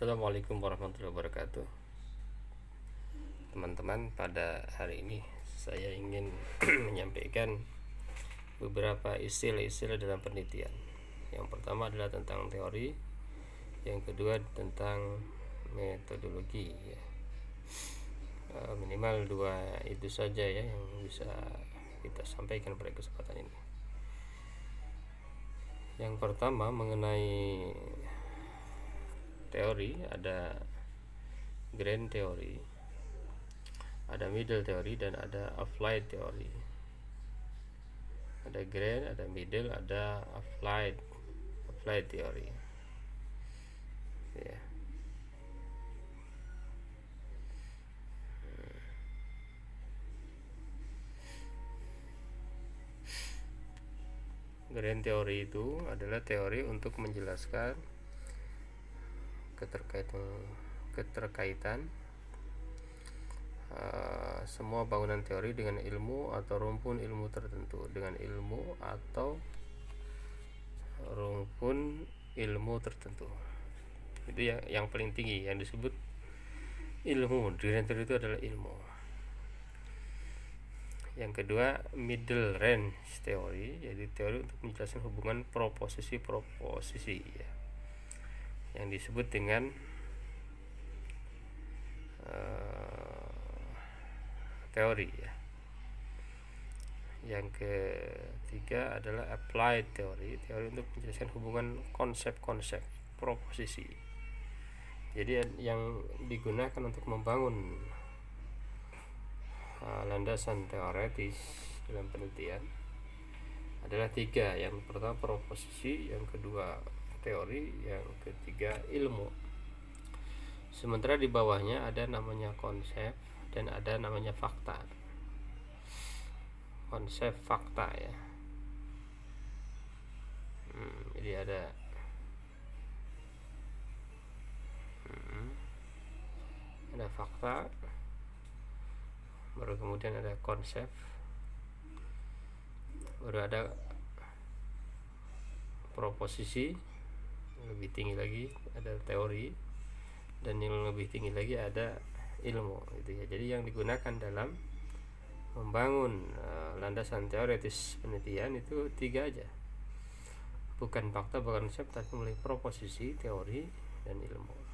Assalamualaikum warahmatullahi wabarakatuh. Teman-teman, pada hari ini saya ingin menyampaikan beberapa istilah-istilah dalam penelitian. Yang pertama adalah tentang teori, yang kedua tentang metodologi ya. Minimal dua itu saja ya yang bisa kita sampaikan pada kesempatan ini. Yang pertama mengenai teori, ada grand teori, ada middle teori, dan ada applied teori. Ada grand, ada middle, ada applied teori ya. Grand teori itu adalah teori untuk menjelaskan keterkaitan semua bangunan teori dengan ilmu atau rumpun ilmu tertentu, dengan ilmu atau rumpun ilmu tertentu. Itu yang paling tinggi, yang disebut ilmu. Grand teori itu adalah ilmu. Yang kedua, middle range teori, yaitu teori untuk menjelaskan hubungan proposisi ya, yang disebut dengan teori ya. Yang ketiga adalah applied teori untuk menjelaskan hubungan konsep-konsep proposisi. Jadi yang digunakan untuk membangun landasan teoretis dalam penelitian adalah tiga. Yang pertama proposisi, yang kedua teori, yang ketiga ilmu. Sementara di bawahnya ada namanya konsep dan ada namanya fakta. Konsep fakta ya. Jadi ada fakta, baru kemudian ada konsep, baru ada proposisi, lebih tinggi lagi ada teori, dan yang lebih tinggi lagi ada ilmu gitu ya. Jadi yang digunakan dalam membangun landasan teoretis penelitian itu tiga aja, bukan fakta, bukan konsep, tapi mulai proposisi, teori, dan ilmu.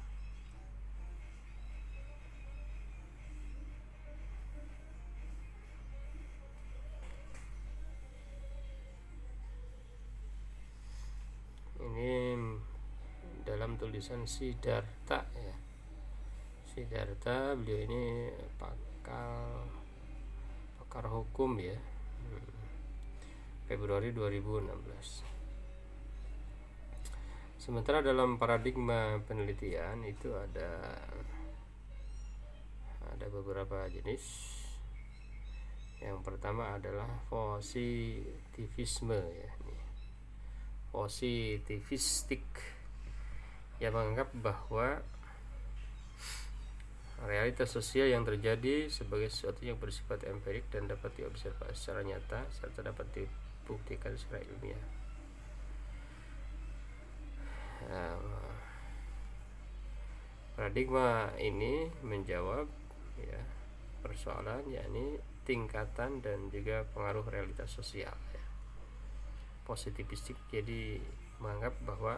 Ini dalam tulisan Siddhartha ya. Siddhartha, beliau ini pakar hukum ya. Februari 2016. Sementara dalam paradigma penelitian itu ada beberapa jenis. Yang pertama adalah positivisme ya. Positivistik, yang menganggap bahwa realitas sosial yang terjadi sebagai sesuatu yang bersifat empirik dan dapat diobservasi secara nyata serta dapat dibuktikan secara ilmiah. Paradigma ini menjawab ya persoalan, yakni tingkatan dan juga pengaruh realitas sosial ya. Positivistik jadi menganggap bahwa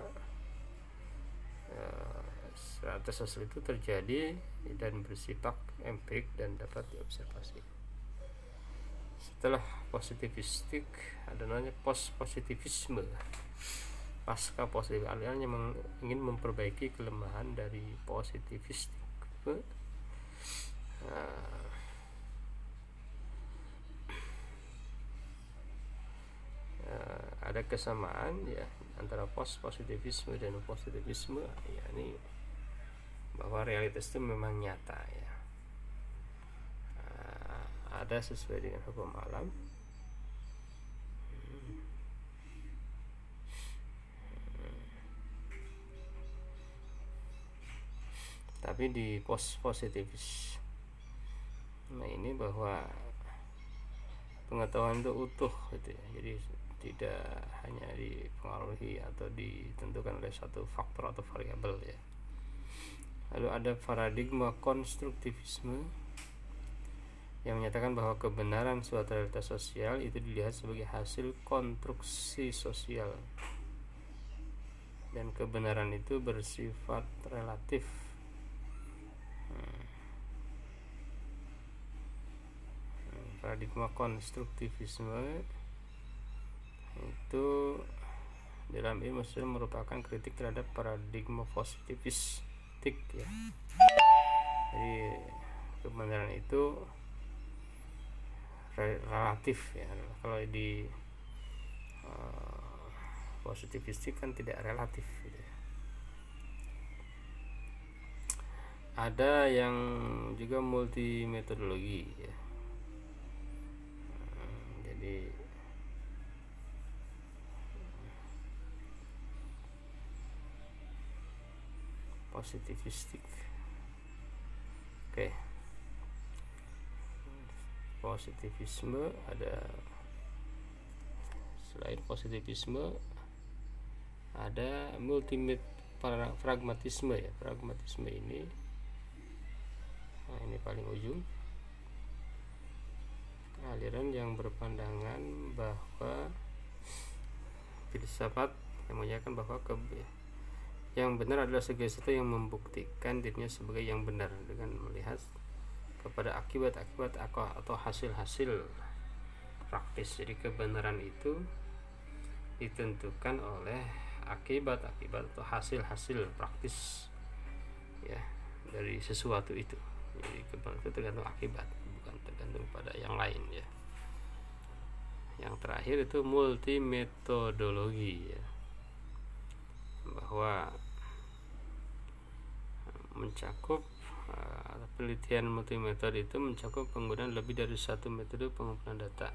realitas sosial itu terjadi dan bersifat empirik dan dapat diobservasi. Setelah positivistik ada namanya post-positivisme. Pasca positif, aliannya ingin memperbaiki kelemahan dari positivistik. Ada kesamaan ya antara post-positivisme dan positivisme, yakni bahwa realitas itu memang nyata ya, ada sesuai dengan hukum alam. Tapi di post-positivisme ini bahwa pengetahuan itu utuh gitu ya. Jadi tidak hanya dipengaruhi atau ditentukan oleh satu faktor atau variabel ya. Lalu ada paradigma konstruktivisme yang menyatakan bahwa kebenaran suatu realitas sosial itu dilihat sebagai hasil konstruksi sosial dan kebenaran itu bersifat relatif. Paradigma konstruktivisme itu dalam ilmu sosial merupakan kritik terhadap paradigma positivistik ya. Jadi kebenaran itu relatif ya. Kalau di positivistik kan tidak relatif gitu ya. Ada yang juga multi metodologi ya. Jadi positivistik. Oke. Positivisme ada, selain positivisme ada pragmatisme ya. Pragmatisme ini ini paling ujung, aliran yang berpandangan bahwa filsafat yang menyatakan bahwa yang benar adalah segala sesuatu yang membuktikan dirinya sebagai yang benar dengan melihat kepada akibat-akibat atau hasil-hasil praktis. Jadi kebenaran itu ditentukan oleh akibat-akibat atau hasil-hasil praktis ya dari sesuatu itu. Jadi kebenaran itu tergantung akibat, bukan tergantung pada yang lain ya. Yang terakhir itu multi metodologi ya, bahwa mencakup penelitian multimetode itu mencakup penggunaan lebih dari satu metode pengumpulan data.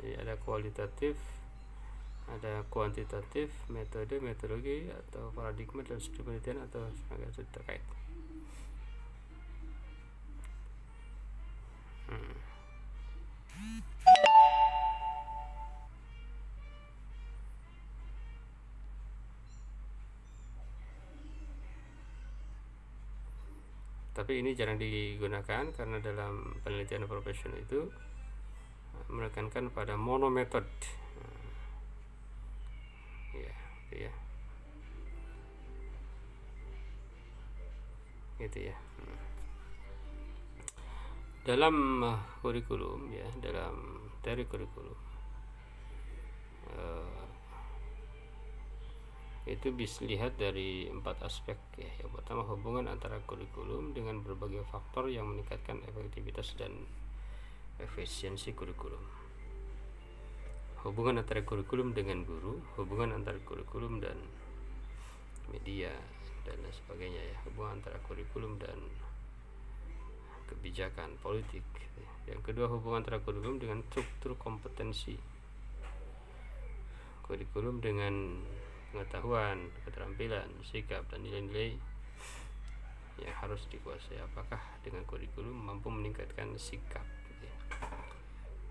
Jadi ada kualitatif, ada kuantitatif, metode, metodologi atau paradigma dalam studi penelitian atau studi terkait. Tapi ini jarang digunakan karena dalam penelitian profesional itu menekankan pada monometode ya, gitu ya. Dalam kurikulum ya, dalam teori kurikulum itu bisa dilihat dari 4 aspek ya. Yang pertama, hubungan antara kurikulum dengan berbagai faktor yang meningkatkan efektivitas dan efisiensi kurikulum. Hubungan antara kurikulum dengan guru, hubungan antara kurikulum dan media dan lain sebagainya ya. Hubungan antara kurikulum dan kebijakan politik. Yang kedua, hubungan antara kurikulum dengan struktur kompetensi. Kurikulum dengan pengetahuan, keterampilan, sikap, dan nilai-nilai yang harus dikuasai. Apakah dengan kurikulum mampu meningkatkan sikap?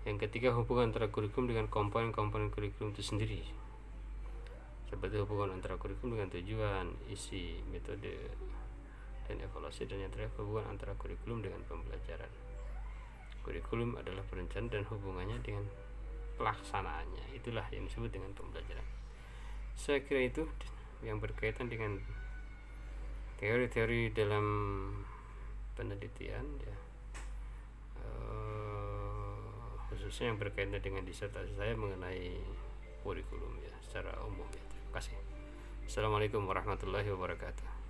Yang ketiga, hubungan antara kurikulum dengan komponen-komponen kurikulum itu sendiri, seperti hubungan antara kurikulum dengan tujuan, isi, metode, dan evaluasi. Dan yang terakhir, hubungan antara kurikulum dengan pembelajaran. Kurikulum adalah perencanaan dan hubungannya dengan pelaksanaannya, itulah yang disebut dengan pembelajaran. Saya kira itu yang berkaitan dengan teori-teori dalam penelitian ya, khususnya yang berkaitan dengan disertasi saya mengenai kurikulum ya secara umum ya. Terima kasih. Assalamualaikum warahmatullahi wabarakatuh.